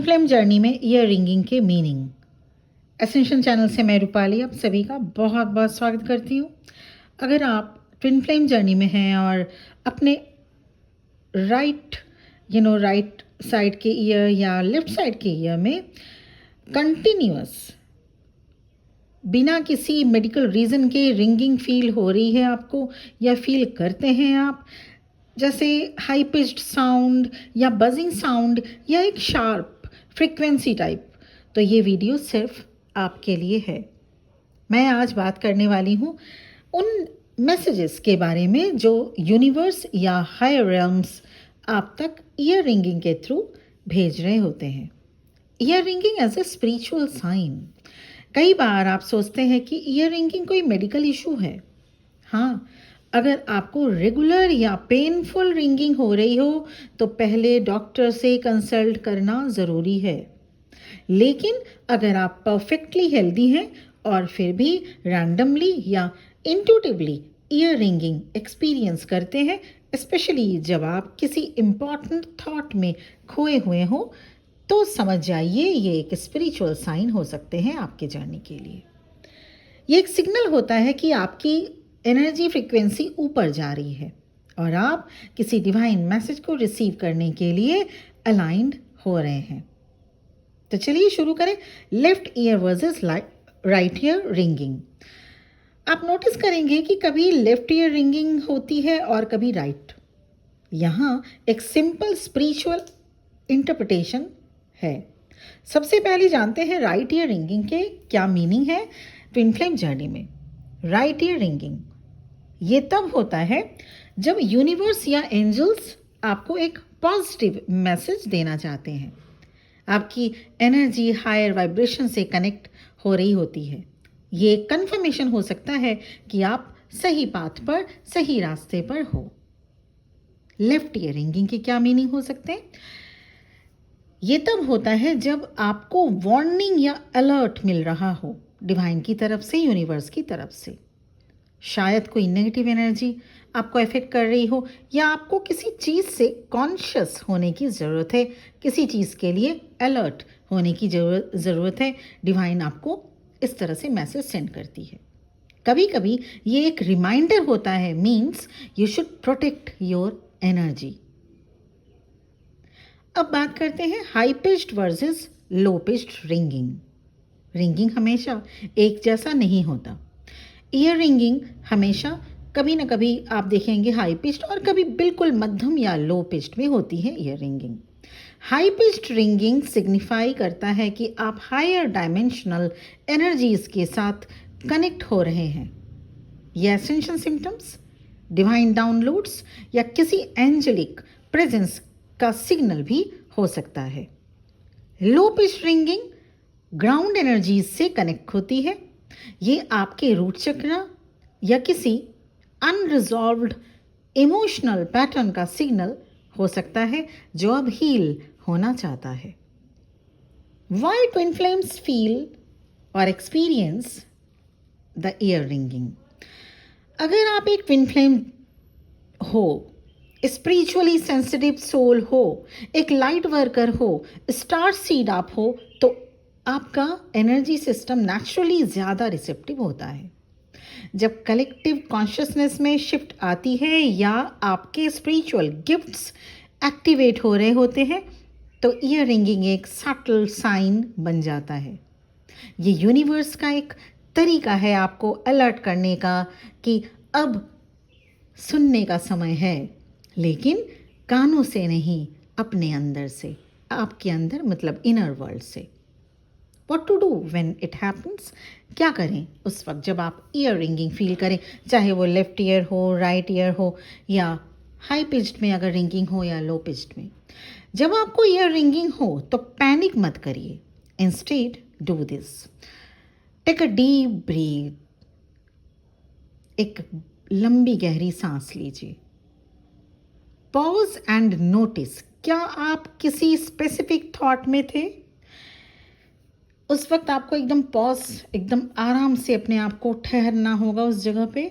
Twin flame journey में year ringing के meaning. Ascension channel से मैं रूपाली आप सभी का बहुत बहुत स्वागत करती हूँ। अगर आप ट्विन फ्लेम जर्नी में हैं और अपने राइट साइड के ईयर या लेफ्ट साइड के ईयर में कंटिन्यूअस बिना किसी मेडिकल रीज़न के रिंगिंग फील हो रही है आपको या फील करते हैं आप, जैसे हाई पिच्ड साउंड या बजिंग साउंड या एक शार्प फ्रीक्वेंसी टाइप, तो ये वीडियो सिर्फ आपके लिए है। मैं आज बात करने वाली हूँ उन मैसेजेस के बारे में जो यूनिवर्स या हायर रियल्म्स आप तक ईयर रिंगिंग के थ्रू भेज रहे होते हैं। Ear ringing as a spiritual sign. कई बार आप सोचते हैं कि ईयर रिंगिंग कोई मेडिकल इशू है। हाँ, अगर आपको रेगुलर या पेनफुल रिंगिंग हो रही हो तो पहले डॉक्टर से कंसल्ट करना ज़रूरी है। लेकिन अगर आप परफेक्टली हेल्दी हैं और फिर भी रैंडमली या इंट्यूटिवली ईयर रिंगिंग एक्सपीरियंस करते हैं, स्पेशली जब आप किसी इम्पॉर्टेंट थॉट में खोए हुए हो, तो समझ जाइए ये एक स्पिरिचुअल साइन हो सकते हैं आपके जर्नी के लिए। ये एक सिग्नल होता है कि आपकी एनर्जी फ्रीक्वेंसी ऊपर जा रही है और आप किसी डिवाइन मैसेज को रिसीव करने के लिए अलाइंड हो रहे हैं। तो चलिए शुरू करें। Left ear versus right year ringing. आप नोटिस करेंगे कि कभी लेफ्ट ईयर रिंगिंग होती है और कभी राइट। यहाँ एक सिंपल स्पिरिचुअल इंटरप्रिटेशन है। सबसे पहले जानते हैं राइट ईयर रिंगिंग के क्या मीनिंग है ट्विन फ्लेम जर्नी में। राइट ईयर रिंगिंग ये तब होता है जब यूनिवर्स या एंजल्स आपको एक पॉजिटिव मैसेज देना चाहते हैं। आपकी एनर्जी हायर वाइब्रेशन से कनेक्ट हो रही होती है। ये कंफर्मेशन हो सकता है कि आप सही पाथ पर, सही रास्ते पर हो। लेफ्ट ईयर रिंगिंग के क्या मीनिंग हो सकते हैं? ये तब होता है जब आपको वार्निंग या अलर्ट मिल रहा हो डिवाइन की तरफ से, यूनिवर्स की तरफ से। शायद कोई नेगेटिव एनर्जी आपको अफेक्ट कर रही हो या आपको किसी चीज़ से कॉन्शियस होने की ज़रूरत है, किसी चीज़ के लिए अलर्ट होने की ज़रूरत है। डिवाइन आपको इस तरह से मैसेज सेंड करती है। कभी कभी ये एक रिमाइंडर होता है, means you should protect your energy. अब बात करते हैं हाई पिच्ड वर्सेस लो पिच्ड रिंगिंग। रिंगिंग हमेशा एक जैसा नहीं होता। ईयर रिंगिंग हमेशा कभी ना कभी आप देखेंगे हाई पिच्ड और कभी बिल्कुल मध्यम या लो पिच्ड में होती है year ringing. High pitched ringing signify करता है कि आप हायर डायमेंशनल एनर्जीज के साथ कनेक्ट हो रहे हैं। ये एसेंशियल सिम्टम्स, डिवाइन डाउनलोड्स या किसी एंजेलिक प्रेजेंस का सिग्नल भी हो सकता है। लो पिच्ड रिंगिंग ग्राउंड एनर्जीज से कनेक्ट होती है। ये आपके रूट चक्र या किसी अनरिजॉल्व्ड इमोशनल पैटर्न का सिग्नल हो सकता है जो अब हील होना चाहता है। Why twin flames feel or experience the ear ringing? अगर आप एक ट्विन फ्लेम हो, स्पिरिचुअली सेंसिटिव सोल हो, एक लाइट वर्कर हो, स्टार सीड आप हो, तो आपका एनर्जी सिस्टम नेचुरली ज़्यादा रिसेप्टिव होता है। जब कलेक्टिव कॉन्शियसनेस में शिफ्ट आती है या आपके स्पिरिचुअल गिफ्ट्स एक्टिवेट हो रहे होते हैं, तो ईयर रिंगिंग एक सटल साइन बन जाता है। ये यूनिवर्स का एक तरीका है आपको अलर्ट करने का कि अब सुनने का समय है, लेकिन कानों से नहीं, अपने अंदर से। आपके अंदर मतलब इनर वर्ल्ड से। What to do when it happens? क्या करें उस वक्त जब आप ईयर रिंगिंग फील करें, चाहे वो लेफ्ट ईयर हो, राइट ईयर हो या हाई पिच्ड में अगर रिंगिंग हो या लो पिच्ड में। जब आपको ईयर रिंगिंग हो तो पैनिक मत करिए। Instead do this, take a deep breath, एक लंबी गहरी सांस लीजिए। पॉज एंड नोटिस, क्या आप किसी स्पेसिफिक थॉट में थे? उस वक्त आपको एकदम पॉज, एकदम आराम से अपने आप को ठहरना होगा उस जगह पे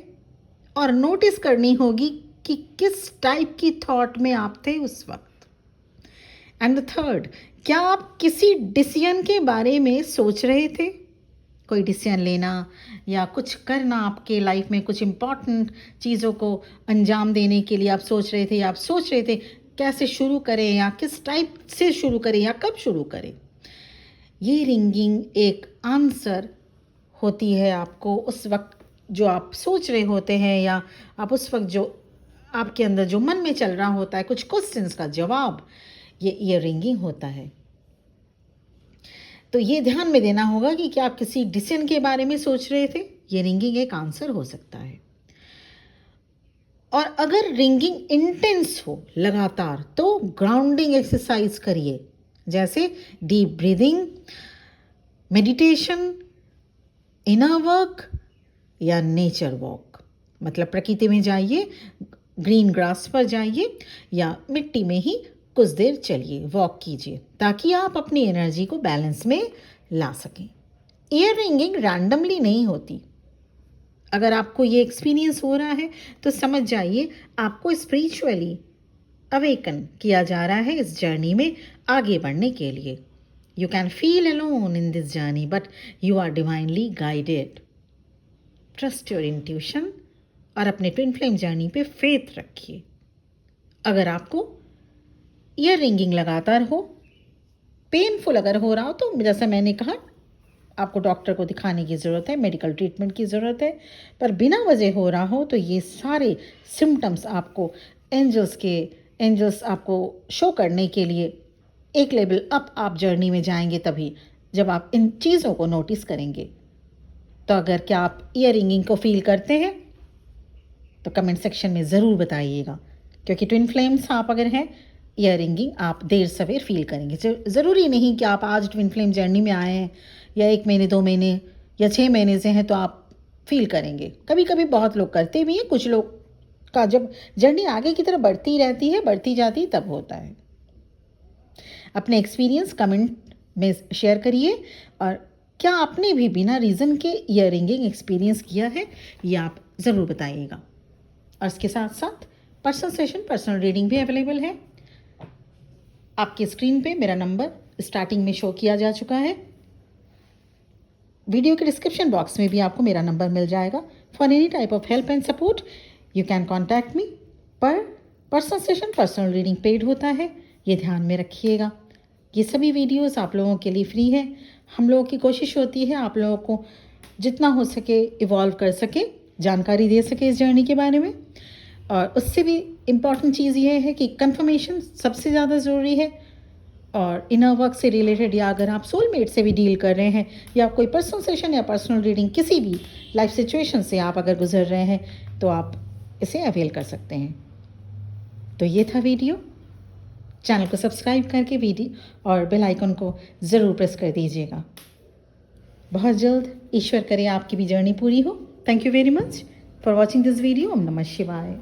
और नोटिस करनी होगी कि किस टाइप की थॉट में आप थे उस वक्त। एंड द थर्ड, क्या आप किसी डिसीजन के बारे में सोच रहे थे? कोई डिसीजन लेना या कुछ करना, आपके लाइफ में कुछ इम्पोर्टेंट चीज़ों को अंजाम देने के लिए आप सोच रहे थे, या आप सोच रहे थे कैसे शुरू करें या किस टाइप से शुरू करें या कब शुरू करें। ये रिंगिंग एक आंसर होती है आपको उस वक्त जो आप सोच रहे होते हैं, या आप उस वक्त जो आपके अंदर जो मन में चल रहा होता है, कुछ क्वेश्चंस का जवाब ये रिंगिंग होता है। तो ये ध्यान में देना होगा कि क्या आप किसी डिसीजन के बारे में सोच रहे थे, ये रिंगिंग एक आंसर हो सकता है। और अगर रिंगिंग इंटेंस हो लगातार, तो ग्राउंडिंग एक्सरसाइज करिए, जैसे deep breathing, meditation, inner work या नेचर वॉक। मतलब प्रकृति में जाइए, ग्रीन ग्रास पर जाइए या मिट्टी में ही कुछ देर चलिए, वॉक कीजिए, ताकि आप अपनी एनर्जी को बैलेंस में ला सकें। ईयर रिंगिंग रैंडमली नहीं होती। अगर आपको ये एक्सपीरियंस हो रहा है तो समझ जाइए आपको स्पिरिचुअली अवेकन किया जा रहा है इस जर्नी में आगे बढ़ने के लिए। You can feel alone in this journey, but you are divinely guided. Trust your intuition और अपने ट्विन फ्लेम जर्नी पे फेथ रखिए। अगर आपको ईयर रिंगिंग लगातार हो, पेनफुल अगर हो रहा हो, तो जैसा मैंने कहा आपको डॉक्टर को दिखाने की ज़रूरत है, मेडिकल ट्रीटमेंट की ज़रूरत है। पर बिना वजह हो रहा हो तो ये सारे सिम्टम्स आपको एंजल्स आपको शो करने के लिए एक लेवल अप आप जर्नी में जाएंगे, तभी जब आप इन चीज़ों को नोटिस करेंगे। तो अगर क्या आप ईयर रिंगिंग को फील करते हैं तो कमेंट सेक्शन में ज़रूर बताइएगा, क्योंकि ट्विन फ्लेम्स आप अगर हैं, ईयर रिंगिंग आप देर सवेर फील करेंगे। ज़रूरी नहीं कि आप आज ट्विन फ्लेम जर्नी में आए हैं या 1 महीने 2 महीने या 6 महीने से हैं तो आप फील करेंगे। कभी कभी बहुत लोग करते भी हैं, कुछ लोग का जब जर्नी आगे की तरफ बढ़ती रहती है, बढ़ती जाती, तब होता है। अपने एक्सपीरियंस कमेंट में शेयर करिए, और क्या आपने भी बिना रीज़न के ईयर रिंगिंग एक्सपीरियंस किया है, ये आप ज़रूर बताइएगा। और इसके साथ साथ पर्सनल सेशन, पर्सनल रीडिंग भी अवेलेबल है। आपके स्क्रीन पे मेरा नंबर स्टार्टिंग में शो किया जा चुका है। वीडियो के डिस्क्रिप्शन बॉक्स में भी आपको मेरा नंबर मिल जाएगा। For any type of help and support you can contact me. पर personal session, personal reading paid होता है, ये ध्यान में रखिएगा। ये सभी वीडियोस आप लोगों के लिए फ्री है। हम लोगों की कोशिश होती है आप लोगों को जितना हो सके इवॉल्व कर सके, जानकारी दे सके इस जर्नी के बारे में। और उससे भी इम्पॉर्टेंट चीज़ ये है कि कंफर्मेशन सबसे ज़्यादा ज़रूरी है। और इनर वर्क से रिलेटेड, या अगर आप सोलमेट से भी डील कर रहे हैं, या कोई पर्सनल सेशन या पर्सनल रीडिंग किसी भी लाइफ सिचुएशन से आप अगर गुजर रहे हैं, तो आप इसे अवेल कर सकते हैं। तो ये था वीडियो। चैनल को सब्सक्राइब करके वीडियो और बेल आइकन को ज़रूर प्रेस कर दीजिएगा। बहुत जल्द ईश्वर करे आपकी भी जर्नी पूरी हो। Thank you very much for watching this video. ओम नमः शिवाय।